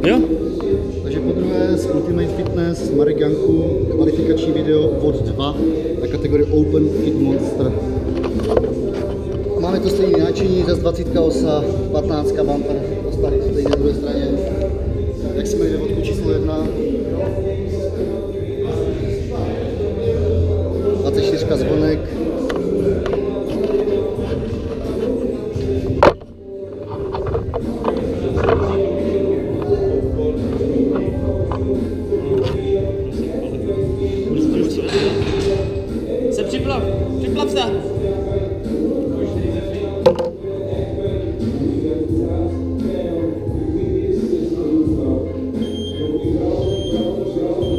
Jo? Takže podruhé z Ultimate Fitness Marek Janku, kvalifikační video VOD 2 na kategorii Open Fit Monster. Máme to stejné náčiní, zase 20 osa, 15 bumper, ostali stejně na druhé straně. Jak jsme jde vodku číslo 1. 24 zvonek. Se připlav se!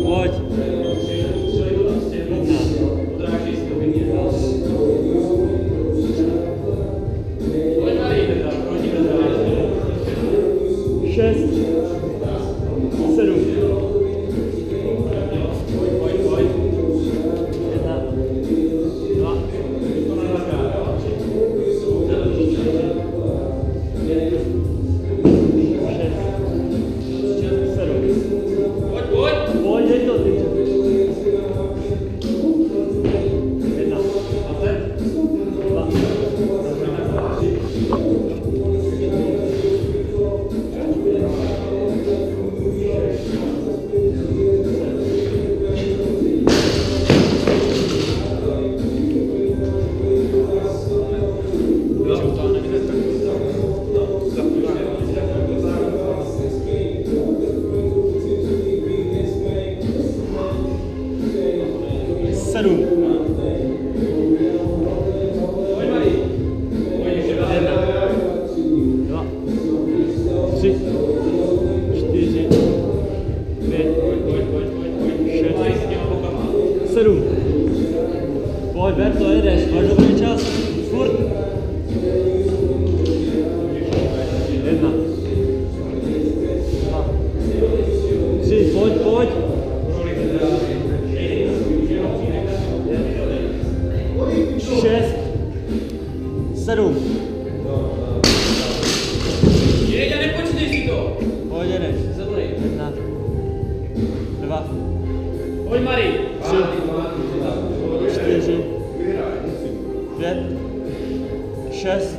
Pojď! 6, 7. Pojď, Berto, jedeš, máš dobrý čas, furt. 1, 2, 3, pojď. 6, 7. Jeď a nepočtej si to. Pojď, jedeš. 1, 2. Pojď, Mari. 3, 4, 5, 6,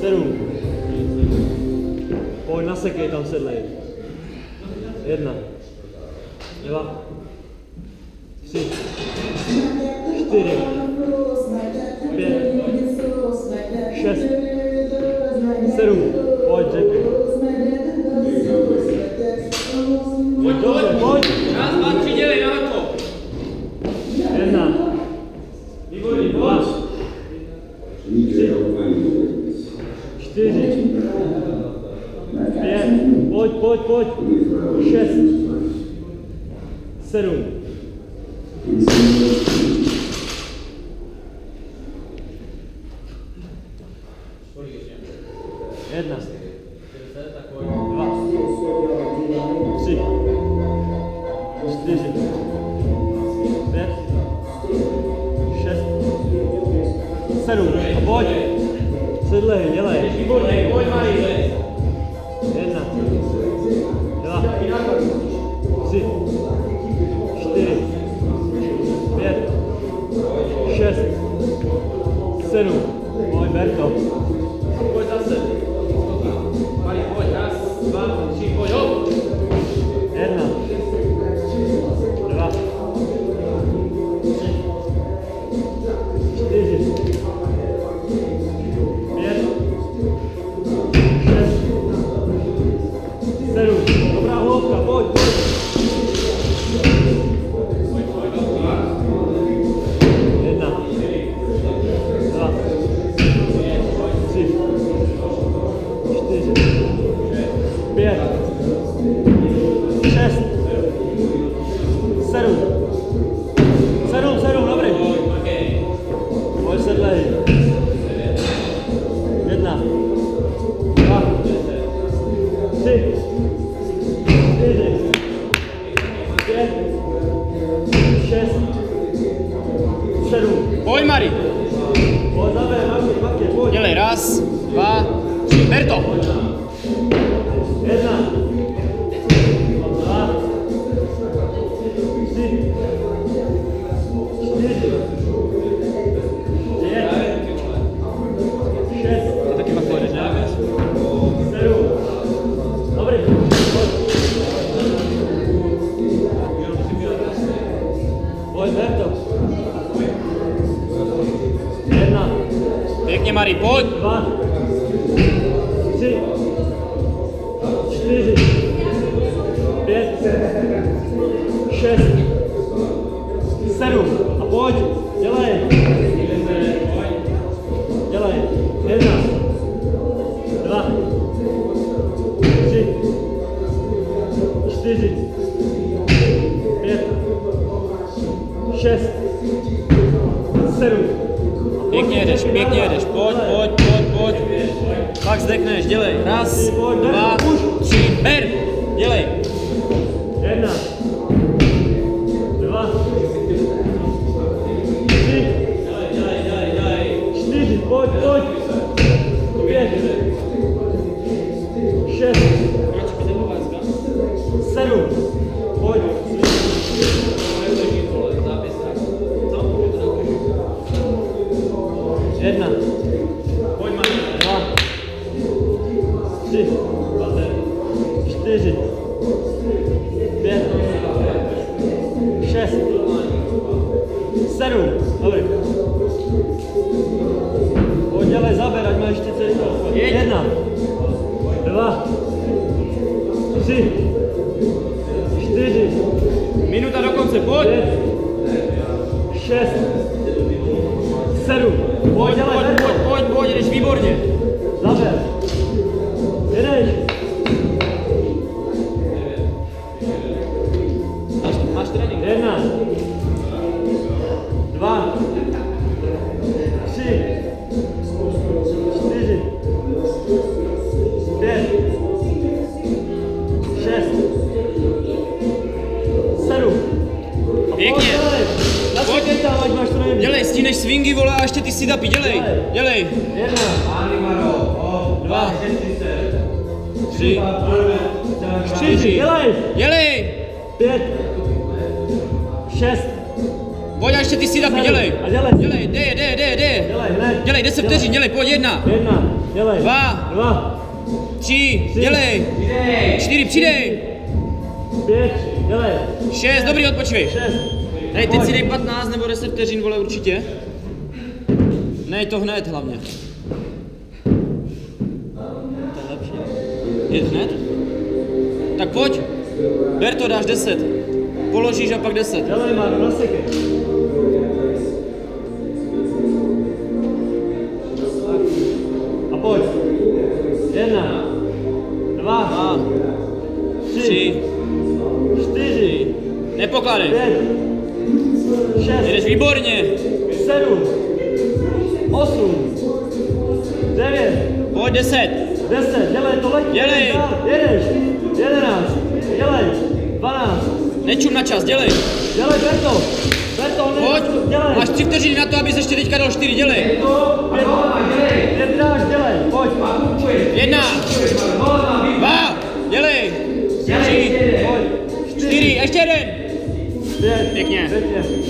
7. Pojď, nasekej tam sedlej. 1, 2, 3, 4, 5, 6, 7. Pojď, řekni. Pojď. Raz, dva, tři, dělej na to. 1, Výborný, pojď. 3, 4, 5, pojď, 6, 7. Jedna, 2, 3, 4, 5, 6, 7. A pojď. Sedlej, dělej. Výborný, pojď, Mari. 1, 2, 3, 4, 5, 6, 7. Pojď, Berto. Pojď zase. Mari, pojď, raz, dva, tři, pojď, hop. 1, 2, 3, 4, 5, 6, 7. Dobrá hloubka, pojď. 1, 2, 3, 4, 5, 6, 7. 7, dobrý. Pojď sedlej. 1, 2, 3, 4, 5, 6, 7. Pojď, Mari. Pojď, Dělej, raz, dva, tři, ber to. 1, pojď. 2, 3, 4, 5, 6, 7 a pojď, dělej. Dělej. 1, 2, 3, 4, 5, 6, 7. Pěkně jedeš, pojď. Pak zdechneš, dělej. 1, 2, 3, ber. Dělej. 1, 2, 3, 4, pojď. 5, 6, 7, pojď. 1, 2, 3, 4, 5, 6, 7. Dobrý. Pojď, dělej, zaber, ať máš ještě celý to. 1, 2, 3, 4, Minuta do konce, pojď. 5, 6, 7. Pojď, dělej, Pojď, jdeš výborně. zaber. Jedeš. Máš trénink. 1, 2, 3, 4, 5, 6, 7. Pěkně. Pojď. Tam, ať máš to nejvíc. Dělej, stíneš swingy, vole, a ještě ty sit-upy, dělej. 1, 2, 3, 4, dělej. 5, 6, Pojď a ještě ty sit-upy, dělej. A dělej. Dělej, jde. dělej, hned. Dělej, 10 vteřin, dělej, pojď, 1, 1, dělej. 2, 2, 3, dělej. 4, přidej. 5, dělej. 6, dobrý, odpočívej. 6, Hej, teď si dej 15 nebo 10 vteřin, vole, určitě. Nej to hned hlavně. To je lepší. Jed hned? Tak pojď. Ber to, dáš 10. Položíš a pak 10. dělej, Máro, nasekej. A pojď. 1, 2, 3, 4, Nepokládej. 5, 6, Jdeš výborně. 7, 8, 9, Pojď 10. 10, dělej, to letí. Dělej. Jedeš. 11, dělej. 12, Nečum na čas, dělej. dělej, ber to, Pojď. dělej. Máš 3 vteřiny na to, abys ještě teďka dal 4, dělej. 5 dáš, dělej, pojď. 1, 2, dělej. 3, 4, ještě jeden. 5, Pěkně. 5,